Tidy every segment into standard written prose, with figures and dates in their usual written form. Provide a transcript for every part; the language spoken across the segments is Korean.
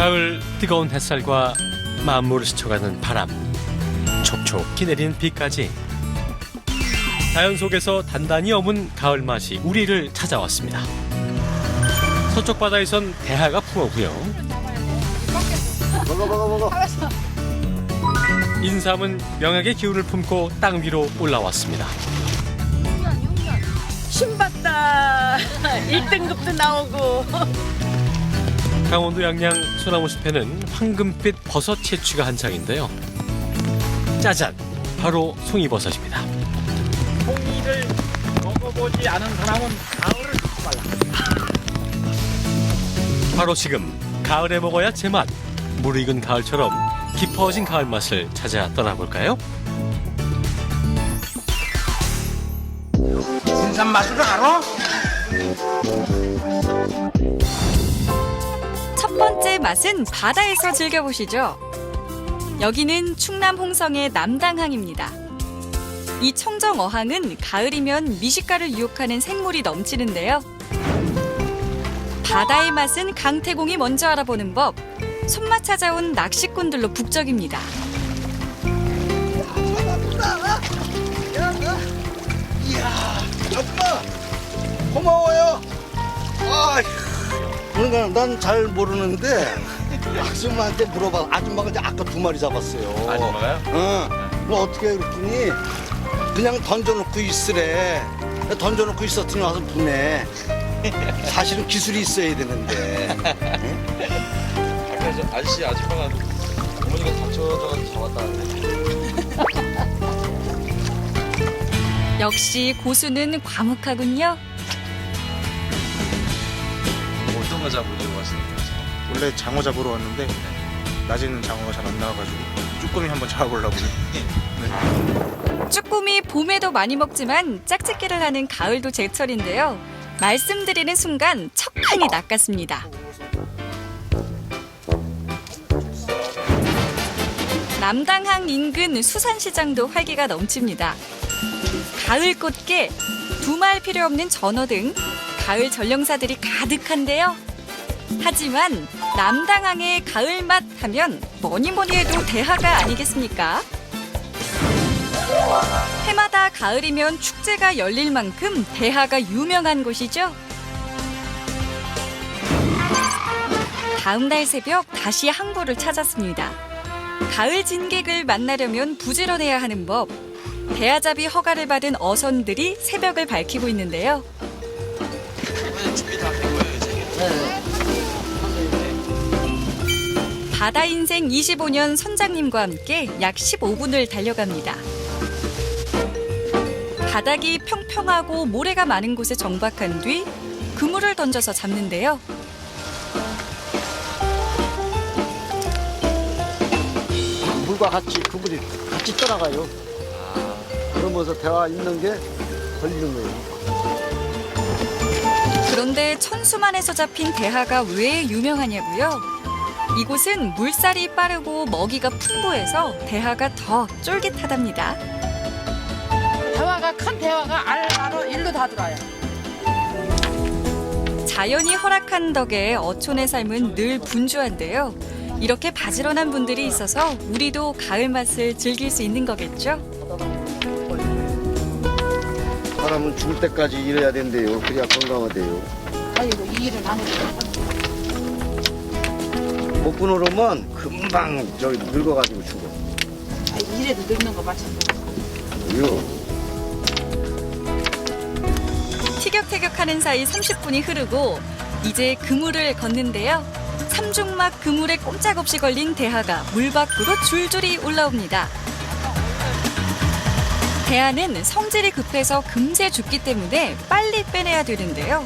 가을 뜨거운 햇살과 만물을 스쳐가는 바람, 촉촉히 내리는 비까지 자연 속에서 단단히 어문 가을 맛이 우리를 찾아왔습니다. 서쪽 바다에선 대하가 풍어고요. 먹어. 인삼은 명약의 기운을 품고 땅 위로 올라왔습니다. 신봤다. 1등급도 나오고. 강원도 양양 소나무 숲에는 황금빛 버섯 채취가 한창인데요. 짜잔! 바로 송이버섯입니다. 송이를 먹어보지 않은 사람은 가을을 잊지 말라. 바로 지금 가을에 먹어야 제맛! 무르익은 가을처럼 깊어진 가을 맛을 찾아 떠나볼까요? 인삼 맛을 알아? 첫 번째 맛은 바다에서 즐겨보시죠. 여기는 충남 홍성의 남당항입니다. 이 청정어항은 가을이면 미식가를 유혹하는 생물이 넘치는데요. 바다의 맛은 강태공이 먼저 알아보는 법. 손맛 찾아온 낚시꾼들로 북적입니다. 이야, 아줌마 고마워요. 그러니까 난 잘 모르는데 아줌마한테 물어봐. 아줌마가 이제 아까 2마리 잡았어요. 아줌마가요? 응. 너 어떻게 해 그랬더니 그냥 던져놓고 있으래. 던져놓고 있었더니 와서 부네. 사실은 기술이 있어야 되는데. 그래서 아저씨 아줌마가 어머니가 다쳐서 잡았다는데. 역시 고수는 과묵하군요. 어떤 거 잡으려고 하시는 거죠? 원래 장어 잡으러 왔는데 낮에는 장어가 잘 안 나와가지고 쭈꾸미 한번 잡아보려고요. 쭈꾸미 봄에도 많이 먹지만 짝짓기를 하는 가을도 제철인데요. 말씀드리는 순간 척하니 낚았습니다. 남당항 인근 수산시장도 활기가 넘칩니다. 가을 꽃게, 두말 필요 없는 전어 등 가을 전령사들이 가득한데요. 하지만 남당항의 가을 맛 하면 뭐니 해도 대하가 아니겠습니까? 해마다 가을이면 축제가 열릴 만큼 대하가 유명한 곳이죠. 다음 날 새벽 다시 항구를 찾았습니다. 가을 진객을 만나려면 부지런해야 하는 법. 대하잡이 허가를 받은 어선들이 새벽을 밝히고 있는데요. 준비 다 된 거예요 이제? 바다 인생 25년 선장님과 함께 약 15분을 달려갑니다. 바닥이 평평하고 모래가 많은 곳에 정박한 뒤 그물을 던져서 잡는데요. 물과 같이 그물이 같이 떠나가요. 그러면서 대화 있는 게 걸리는 거예요. 그런데 천수만에서 잡힌 대하가 왜 유명하냐고요? 이곳은 물살이 빠르고 먹이가 풍부해서 대하가 더 쫄깃하답니다. 대화가 큰 대화가 알로 일로 다 들어요. 자연이 허락한 덕에 어촌의 삶은 늘 분주한데요. 이렇게 바지런한 분들이 있어서 우리도 가을 맛을 즐길 수 있는 거겠죠? 사람은 죽을 때까지 일해야 된대요. 그래야 건강하대요. 아이고 이 일은 안 해도 못 끊어놓으면 금방 저기 늙어가지고 죽어. 이래도 늙는 거 마찬가지. 이거 티격태격하는 사이 30분이 흐르고 이제 그물을 걷는데요. 삼중막 그물에 꼼짝없이 걸린 대하가 물 밖으로 줄줄이 올라옵니다. 대하는 성질이 급해서 금세 죽기 때문에 빨리 빼내야 되는데요.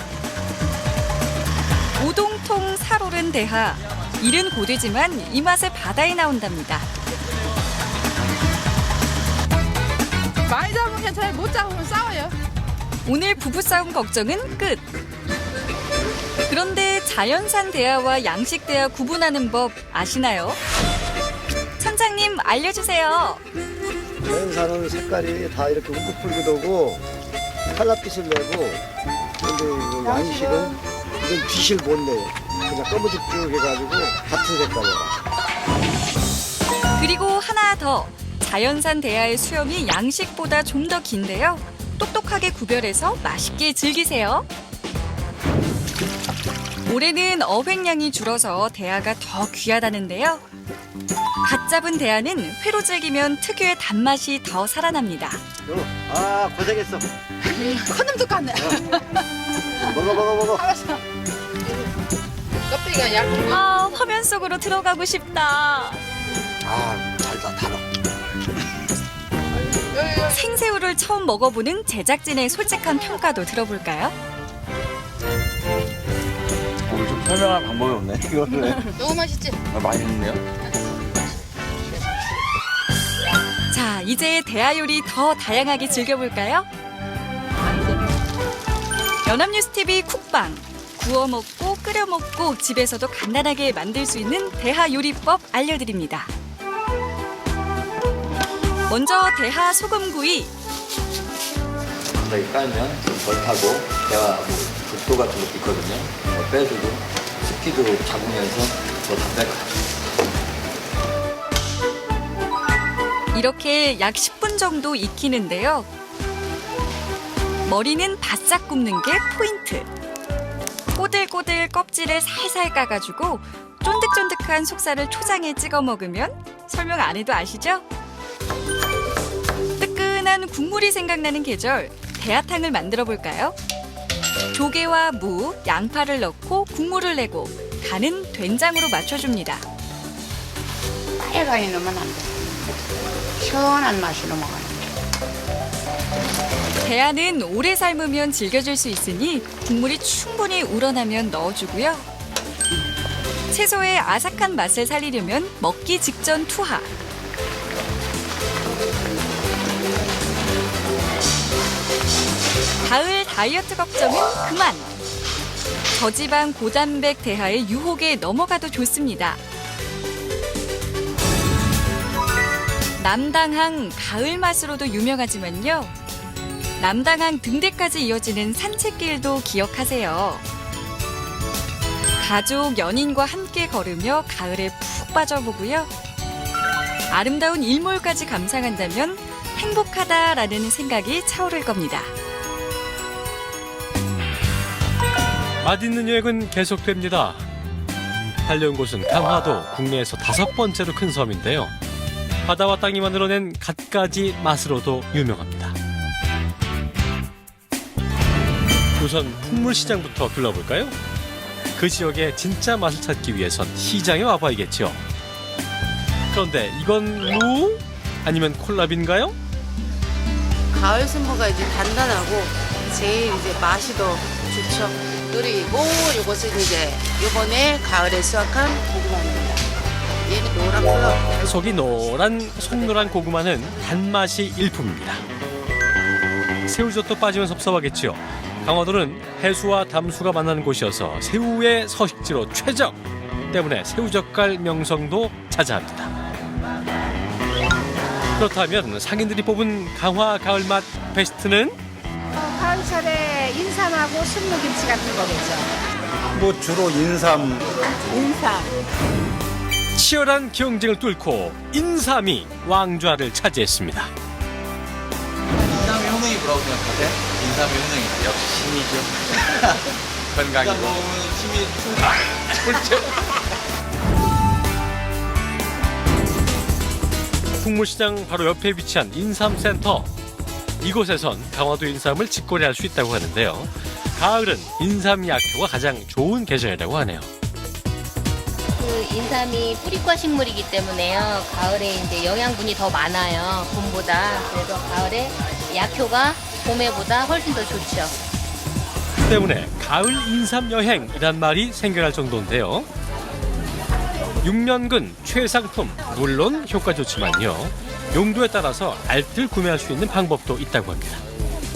오동통 살오른 대하. 일은 고되지만 이 맛에 바다에 나온답니다. 많이 잡으면 괜찮아요. 못 잡으면 싸워요. 오늘 부부싸움 걱정은 끝. 그런데 자연산 대하와 양식 대하 구분하는 법 아시나요? 선장님 알려주세요. 자연산은 색깔이 다 이렇게 울긋불긋하고 칼라빛을 내고, 근데 이거 양식은 이건 빛을 못 내요. 그냥 검은죽죽 해가지고 같은 색깔이야. 그리고 하나 더. 자연산 대하의 수염이 양식보다 좀 더 긴데요. 똑똑하게 구별해서 맛있게 즐기세요. 올해는 어획량이 줄어서 대하가 더 귀하다는데요. 갓 잡은 대하는 회로 즐기면 특유의 단맛이 더 살아납니다. 아 고생했어. 큰 놈도 같네. 먹어. 껍데기가 얇은 거. 아, 화면 속으로 들어가고 싶다. 아 달아. 생새우를 처음 먹어보는 제작진의 솔직한 평가도 들어볼까요? 오늘 좀 설명할 방법이 없네. 이거를 너무 맛있지? 맛있네요. 자, 이제 대하 요리 더 다양하게 즐겨볼까요? 연합뉴스TV 쿡방. 구워 먹고 끓여 먹고 집에서도 간단하게 만들 수 있는 대하 요리법 알려드립니다. 먼저 대하 소금구이. 바닥에 깔면 덜 타고 대화 독도 같은 것도 있거든요. 빼주고 습기도 잡으면서 더 담백하고. 이렇게 약 10분 정도 익히는데요. 머리는 바싹 굽는 게 포인트. 꼬들꼬들 껍질을 살살 까가지고 쫀득쫀득한 속살을 초장에 찍어 먹으면 설명 안 해도 아시죠? 뜨끈한 국물이 생각나는 계절, 대하탕을 만들어 볼까요? 조개와 무, 양파를 넣고 국물을 내고 간은 된장으로 맞춰줍니다. 빨갛게 넣으면 안 돼. 시원한 맛으로 먹어야 돼. 대하는 오래 삶으면 질겨질 수 있으니 국물이 충분히 우러나면 넣어주고요. 채소의 아삭한 맛을 살리려면 먹기 직전 투하. 가을 다이어트 걱정은 그만. 저지방 고단백 대하의 유혹에 넘어가도 좋습니다. 남당항 가을 맛으로도 유명하지만요. 남당항 등대까지 이어지는 산책길도 기억하세요. 가족, 연인과 함께 걸으며 가을에 푹 빠져보고요. 아름다운 일몰까지 감상한다면 행복하다라는 생각이 차오를 겁니다. 맛있는 여행은 계속됩니다. 달려온 곳은 강화도 국내에서 5번째로 큰 섬인데요. 바다와 땅이 만들어낸 갖가지 맛으로도 유명합니다. 우선 풍물시장부터 둘러볼까요? 그 지역의 진짜 맛을 찾기 위해선 시장에 와봐야겠죠. 그런데 이건 무? 아니면 콜라비인가요? 가을 순무가 이제 단단하고 제일 이제 맛이 더 좋죠. 그리고 이것은 이제 이번에 가을에 수확한 고구마입니다. 얘는 노랗고요. 속이 노란 송노란 고구마는 단맛이 일품입니다. 새우젓도 빠지면 섭섭하겠죠. 강화도는 해수와 담수가 만나는 곳이어서 새우의 서식지로 최적 때문에 새우젓갈 명성도 자자합니다. 그렇다면 상인들이 뽑은 강화 가을맛 베스트는? 가을철에 인삼하고 순무김치 같은 거겠죠. 뭐 주로 인삼. 치열한 경쟁을 뚫고 인삼이 왕좌를 차지했습니다. 인삼의 효능이 뭐라고 생각하세요? 인삼의 효능이다. 역시 힘이죠. 건강이고. 인삼 먹으면 힘이 풀죠. 풍물시장 바로 옆에 위치한 인삼센터. 이곳에선 강화도 인삼을 직거래할 수 있다고 하는데요. 가을은 인삼 약효가 가장 좋은 계절이라고 하네요. 그 인삼이 뿌리과 식물이기 때문에요. 가을에 이제 영양분이 더 많아요. 봄보다. 그래서 가을에 약효가 봄에보다 훨씬 더 좋죠. 때문에 가을 인삼 여행이란 말이 생겨날 정도인데요. 6년근 최상품, 물론 효과 좋지만요. 용도에 따라서 알뜰 구매할 수 있는 방법도 있다고 합니다.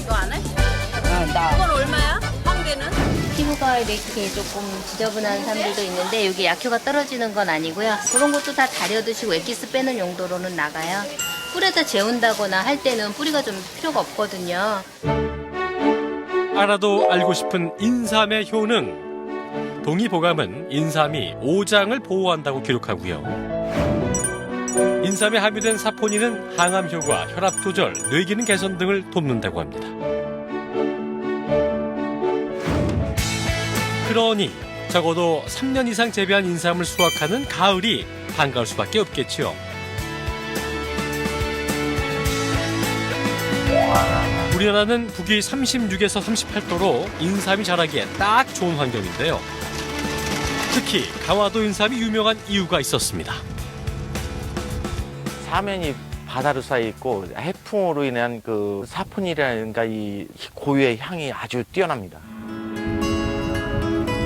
너 안 해? 그건 얼마야? 한 개는? 피부가 이렇게 조금 지저분한 사람들도 있는데 여기 약효가 떨어지는 건 아니고요. 그런 것도 다 다려 드시고 엑기스 빼는 용도로는 나가요. 꿀에다 재운다거나 할 때는 뿌리가 좀 필요가 없거든요. 알아도 알고 싶은 인삼의 효능. 동의보감은 인삼이 오장을 보호한다고 기록하고요. 인삼에 함유된 사포닌은 항암 효과, 혈압 조절, 뇌기능 개선 등을 돕는다고 합니다. 그러니 적어도 3년 이상 재배한 인삼을 수확하는 가을이 반가울 수밖에 없겠지요. 우리나라는 북위 36에서 38도로 인삼이 자라기에 딱 좋은 환경인데요. 특히 강화도 인삼이 유명한 이유가 있었습니다. 사면이 바다로 쌓여 있고 해풍으로 인한 그 사포닌이라든가 이 고유의 향이 아주 뛰어납니다.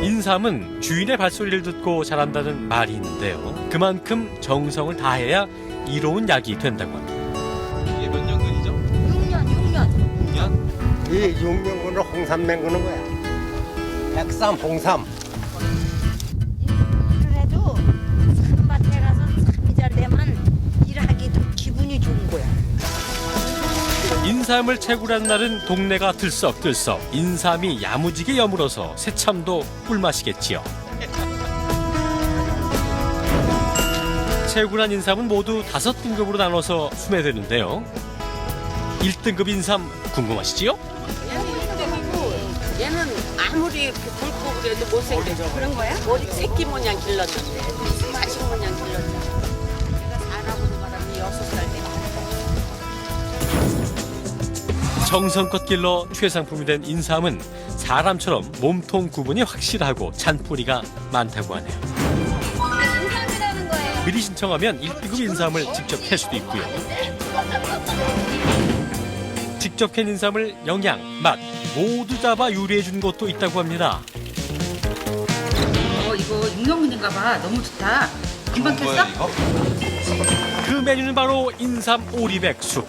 인삼은 주인의 발소리를 듣고 자란다는 말이 있는데요. 그만큼 정성을 다해야 이로운 약이 된다고 합니다. 이게 몇 년 근이죠? 6년. 이 6년근은 홍삼 맹그는 거야. 백삼, 홍삼. 일을 해도 산밭에 가서 삶이 잘 되면 일하기도 기분이 좋은 거야. 인삼을 채굴한 날은 동네가 들썩들썩 인삼이 야무지게 여물어서 새참도 꿀맛이겠지요. 채굴한 인삼은 모두 5등급으로 나눠서 수매되는데요. 1등급 인삼 궁금하시지요? 얘는 아무리 이렇게 굵고 그래도 못생겨. 그런 거야? 머리 새끼 모양 길렀는데. 자식 모양 길렀잖아. 내가 사람으로 말하면 6살 때. 정성껏 길러 최상품이 된 인삼은 사람처럼 몸통 구분이 확실하고 잔뿌리가 많다고 하네요. 미리 신청하면 1등급 인삼을 직접 캘 수도 있고요. 직접 캔 인삼을 영양, 맛 모두 잡아 요리해 준 곳도 있다고 합니다. 이거 6년근인가 봐. 너무 좋다. 금방 캤어? 그 메뉴는 바로 인삼 오리백숙.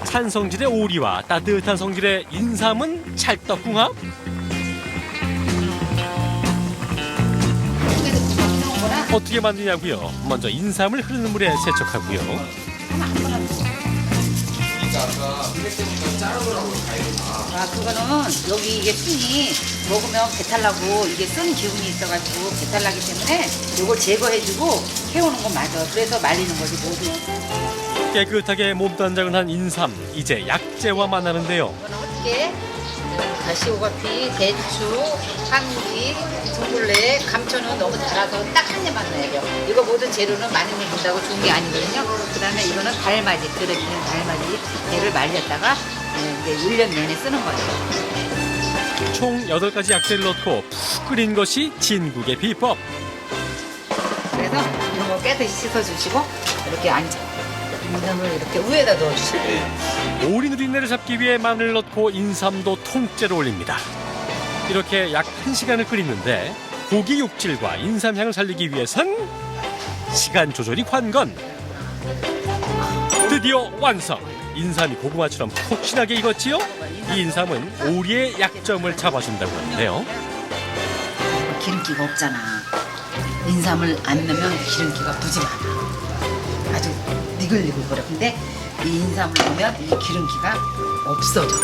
찬 성질의 오리와 따뜻한 성질의 인삼은 찰떡궁합. 어떻게 만드냐고요? 먼저 인삼을 흐르는 물에 세척하고요. 그거는 여기 이게 순이 먹으면 배탈 나고 이게 쓴 기운이 있어가지고 배탈 나기 때문에 이걸 제거해주고 해오는 건 맞아. 그래서 말리는 거지 모두. 깨끗하게 몸단장을 한 인삼, 이제 약재와 만나는데요. 이거는 어떻게 가시오가피, 대추, 황기, 둥글레, 감초는 너무 달아서 딱 한 입만 넣어야 돼요. 이거 모든 재료는 많이 넣는다고 좋은 게 아니거든요. 그다음에 이거는 달맞이, 들어있는 달맞이 얘를 말렸다가 이제 1년 내내 쓰는 거예요. 총 8가지 약재를 넣고 푹 끓인 것이 진국의 비법. 그래서 이런 거 깨끗이 씻어주시고 이렇게 앉아. 인삼을 이렇게 위에다 넣어주시고. 오리 누린내를 잡기 위해 마늘을 넣고 인삼도 통째로 올립니다. 이렇게 약 1시간을 끓이는데 고기 육질과 인삼 향을 살리기 위해선 시간 조절이 관건. 드디어 완성! 인삼이 고구마처럼 폭신하게 익었지요? 이 인삼은 오리의 약점을 잡아준다고 하는데요. 기름기가 없잖아. 인삼을 안 넣으면 기름기가 무지 많아. 아주 니글니글거려. 근데 이 인삼을 넣으면 이 기름기가 없어져.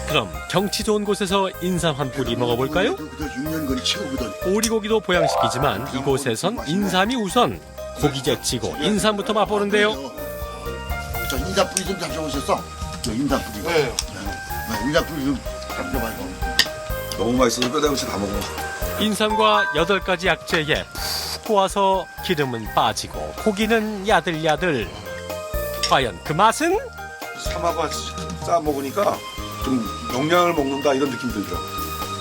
그럼 경치 좋은 곳에서 인삼 한 뿌리 먹어볼까요? 6년근이 최고거든. 오리고기도 보양식이지만 이곳에선 인삼이 우선. 고기 제치고 인삼부터 맛보는데요. 저 인삼 뿌리 좀 잡숴보셨어? 저 인삼 뿌리. 네. 인삼 뿌리 좀 잡숴봐 이거. 너무 맛있어서 뼈대 없이 다 먹어. 인삼과 8가지 약재에 푹 고아서 기름은 빠지고 고기는 야들야들. 과연 그 맛은? 삼합을 싸 먹으니까 좀 영양을 먹는다 이런 느낌 들죠.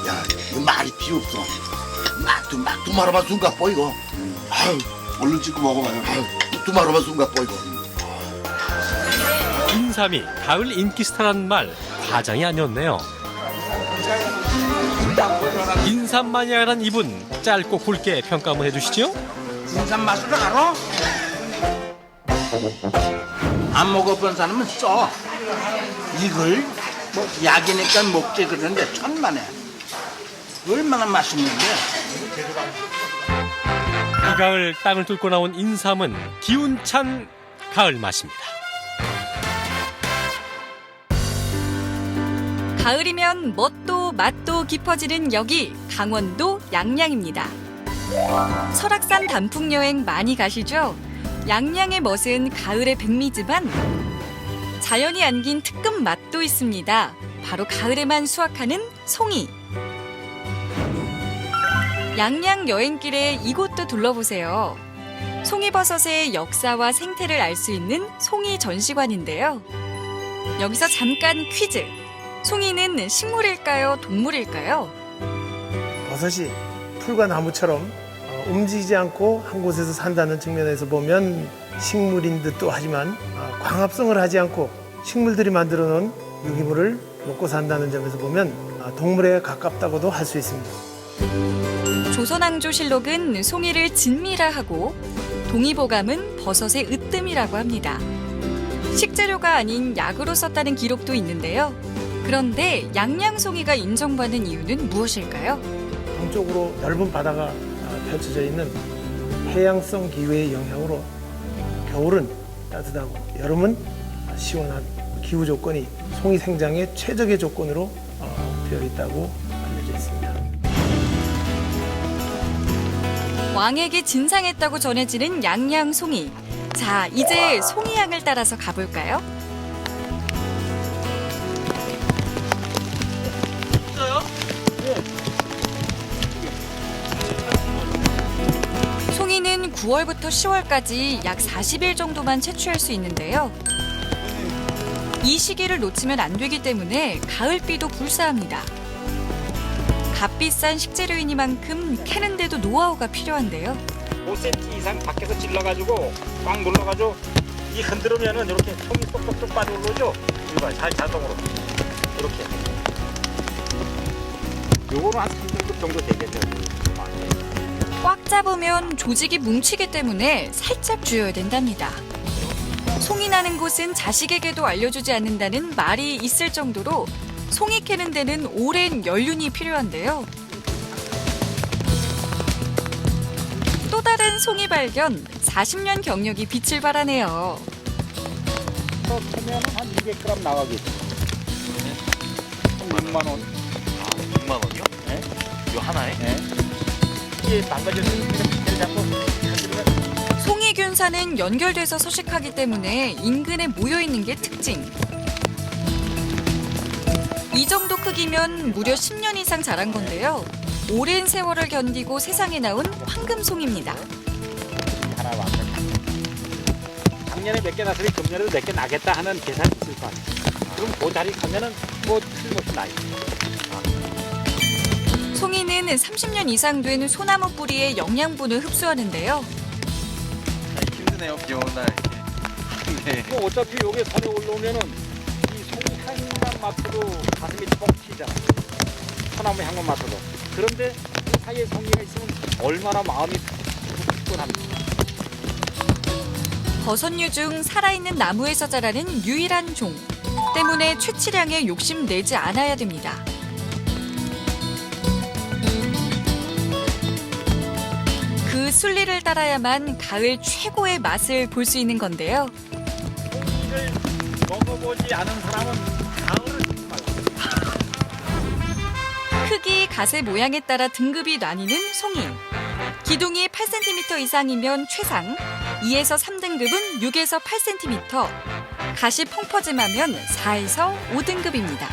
야, 이거 말이 필요 없어. 막 두마로만 순간 뻐 이거. 아유, 얼른 찍고 먹어봐요. 두마로만 순간 뻐 이거. 인삼이 가을 인기 스타라는 말 과장이 아니었네요. 인삼 마니아란 이분 짧고 굵게 평가 한번 해주시죠. 인삼 맛을 알아? 안 먹어본 사람은 써. 이걸 뭐 약이니까 먹지 그러는데 천만에. 얼마나 맛있는데. 이 가을 땅을 뚫고 나온 인삼은 기운찬 가을 맛입니다. 가을이면 멋도 맛도 깊어지는 여기 강원도 양양입니다. 설악산 단풍 여행 많이 가시죠? 양양의 멋은 가을의 백미지만 자연이 안긴 특급 맛도 있습니다. 바로 가을에만 수확하는 송이. 양양 여행길에 이곳도 둘러보세요. 송이버섯의 역사와 생태를 알 수 있는 송이 전시관인데요. 여기서 잠깐 퀴즈. 송이는 식물일까요? 동물일까요? 버섯이 풀과 나무처럼 움직이지 않고 한 곳에서 산다는 측면에서 보면 식물인 듯도 하지만 광합성을 하지 않고 식물들이 만들어 놓은 유기물을 먹고 산다는 점에서 보면 동물에 가깝다고도 할 수 있습니다. 조선왕조실록은 송이를 진미라 하고 동의보감은 버섯의 으뜸이라고 합니다. 식재료가 아닌 약으로 썼다는 기록도 있는데요. 그런데 양양송이가 인정받는 이유는 무엇일까요? 동쪽으로 넓은 바다가 펼쳐져 있는 해양성 기후의 영향으로 겨울은 따뜻하고 여름은 시원한 기후 조건이 송이 생장의 최적의 조건으로 되어 있다고 알려져 있습니다. 왕에게 진상했다고 전해지는 양양송이. 자, 이제 송이향을 따라서 가볼까요? 송이는 9월부터 10월까지 약 40일 정도만 채취할 수 있는데요. 이 시기를 놓치면 안 되기 때문에 가을비도 불사합니다. 값비싼 식재료이니만큼 캐는데도 노하우가 필요한데요. 5cm 이상 밖에서 찔러가지고 꽉 눌러가지고 이 흔들으면은 이렇게 송이 똑똑똑 빠져 올라오죠. 이거 자동으로 이렇게. 요거는 한 3등급 정도 되겠죠. 꽉 잡으면 조직이 뭉치기 때문에 살짝 쥐어야 된답니다. 송이 나는 곳은 자식에게도 알려주지 않는다는 말이 있을 정도로 송이 캐는 데는 오랜 연륜이 필요한데요. 또 다른 송이 발견, 40년 경력이 빛을 발하네요. 캐면 한 200g 나가겠죠. 한 6만 원. 6만 원이요? 네? 이 하나에? 네. 이게 망가져서 빗대를 잡고 송이균사는 연결돼서 서식하기 때문에 인근에 모여있는 게 특징. 이 정도 크기면 무려 10년 이상 자란 건데요. 오랜 세월을 견디고 세상에 나온 황금송입니다. 하나 왔다. 작년에 몇 개 났으니 금년에도 몇 개 나겠다 하는 계산이 있을 거 아니에요. 그럼 그 자리 가면은 뭐 틀림없이 나요. 송이는 30년 이상 된 소나무 뿌리의 영양분을 흡수하는데요. 힘드네요, 비 오는 날. 네. 뭐 어차피 여기 산에 올라오면은 이 송이 향만 맡아도 가슴이 뻥 튀잖아. 소나무 향만 맡아도. 그런데 그 사이에 송이가 있으면 얼마나 마음이 푸근합니까. 버섯류 중 살아있는 나무에서 자라는 유일한 종. 때문에 채취량에 욕심내지 않아야 됩니다. 그 순리를 따라야만 가을 최고의 맛을 볼 수 있는 건데요. 송이를 먹어보지 않은 사람은 가을을 듣지 말라. 크기, 가세 모양에 따라 등급이 나뉘는 송이. 기둥이 8cm 이상이면 최상, 2에서 3등급은 6에서 8cm, 가시 펑퍼짐하면 4에서 5등급입니다.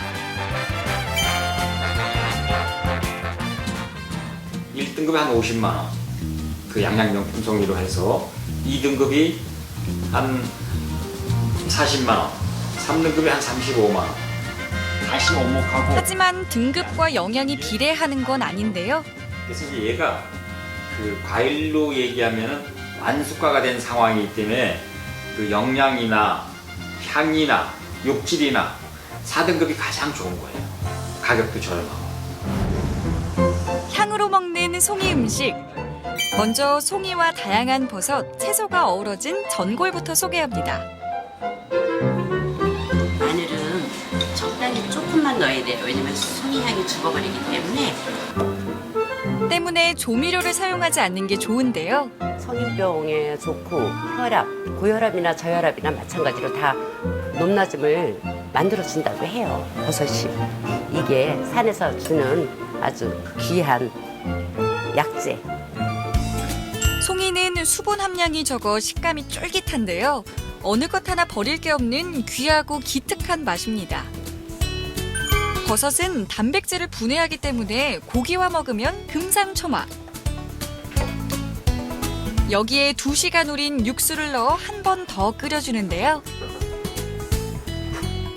1등급이 한 50만 원. 그 양양명품 송이로 해서 2등급이 한 40만 원, 3등급이 한 35만 원. 다시 오목하고. 하지만 등급과 영양이 비례하는 건 아닌데요. 그래서 이제 얘가 그 과일로 얘기하면은 완숙화가 된 상황이기 때문에 그 영양이나 향이나 육질이나 4등급이 가장 좋은 거예요. 가격도 저렴하고. 향으로 먹는 송이 음식. 먼저 송이와 다양한 버섯, 채소가 어우러진 전골부터 소개합니다. 마늘은 적당히 조금만 넣어야 돼요. 왜냐면 송이 향이 죽어버리기 때문에 조미료를 사용하지 않는 게 좋은데요. 성인병에 좋고 혈압, 고혈압이나 저혈압이나 마찬가지로 다 높낮음을 만들어준다고 해요, 버섯이. 이게 산에서 주는 아주 귀한 약재. 송이는 수분 함량이 적어 식감이 쫄깃한데요. 어느 것 하나 버릴 게 없는 귀하고 기특한 맛입니다. 버섯은 단백질을 분해하기 때문에 고기와 먹으면 금상첨화. 여기에 2시간 우린 육수를 넣어 한 번 더 끓여주는데요.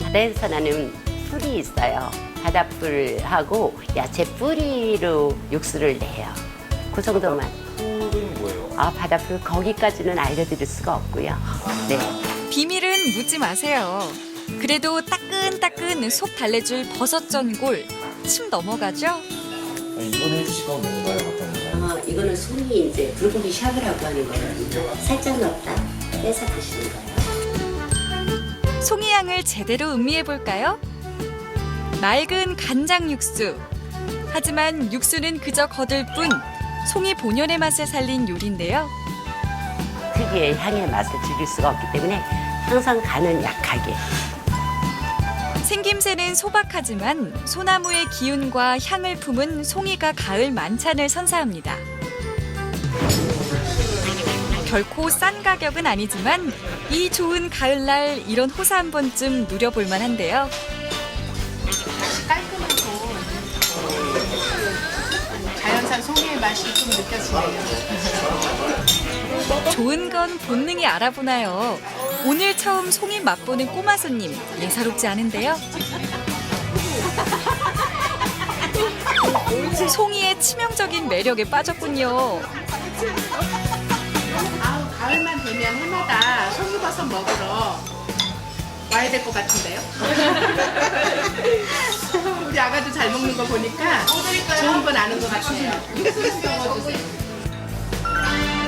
바다에서 나는 풀이 있어요. 바닷풀하고 야채 뿌리로 육수를 내요. 그 정도만. 풀은 뭐예요? 바닷풀 거기까지는 알려드릴 수가 없고요. 네. 비밀은 묻지 마세요. 그래도 따끈따끈 속 달래줄 버섯 전골 침 넘어가죠? 이거는 해주시면 뭔가요? 어떤 건가요? 이거는 송이 이제 불고기 샤브라고 하는 거거든요. 살짝 넣었다 빼서 드시는 거예요. 송이향을 제대로 음미해 볼까요? 맑은 간장 육수. 하지만 육수는 그저 거들 뿐 송이 본연의 맛을 살린 요리인데요. 특유의 향의 맛을 즐길 수가 없기 때문에 항상 간은 약하게. 생김새는 소박하지만 소나무의 기운과 향을 품은 송이가 가을 만찬을 선사합니다. 결코 싼 가격은 아니지만 이 좋은 가을날 이런 호사 한 번쯤 누려볼 만한데요. 깔끔하고 자연산 송이의 맛이 좀 느껴지네요. 좋은 건 본능이 알아보나요? 오늘 처음 송이 맛보는 꼬마 손님 예사롭지 않은데요. 송이의 치명적인 매력에 빠졌군요. 가을만 되면 해마다 송이버섯 먹으러 와야 될 것 같은데요? 우리 아가도 잘 먹는 거 보니까 좋은 건 아는 것 같아요.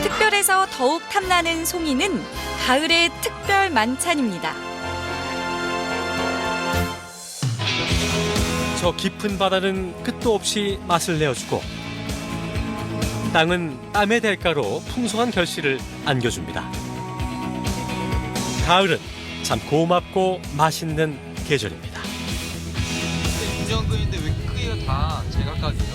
특별해서 더욱 탐나는 송이는 가을의 특별 만찬입니다. 저 깊은 바다는 끝도 없이 맛을 내어주고 땅은 땀의 대가로 풍성한 결실을 안겨줍니다. 가을은 참 고맙고 맛있는 계절입니다. 이 정도인데 왜 크기가 다 제각각이에요?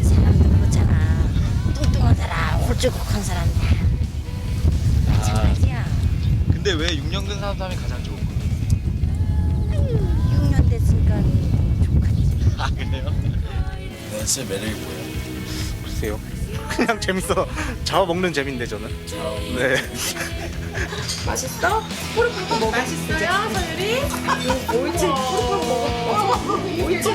사람도 그렇잖아. 뚱뚱한 사람, 홀쭉한 사람. 마찬가지야. 근데 왜 6년 된 사람이 가장 좋은 거예요? 6년 됐으니까 좋겠지. 아 그래요? 댄스의 매력이 뭐예요? 글쎄요. 그냥 재밌어. 잡아먹는 재미인데 저는. 네. 맛있어? 푸르푸르 먹어. 맛있어요, 서율이? 옳지. 푸르푸르 먹어. 옳지.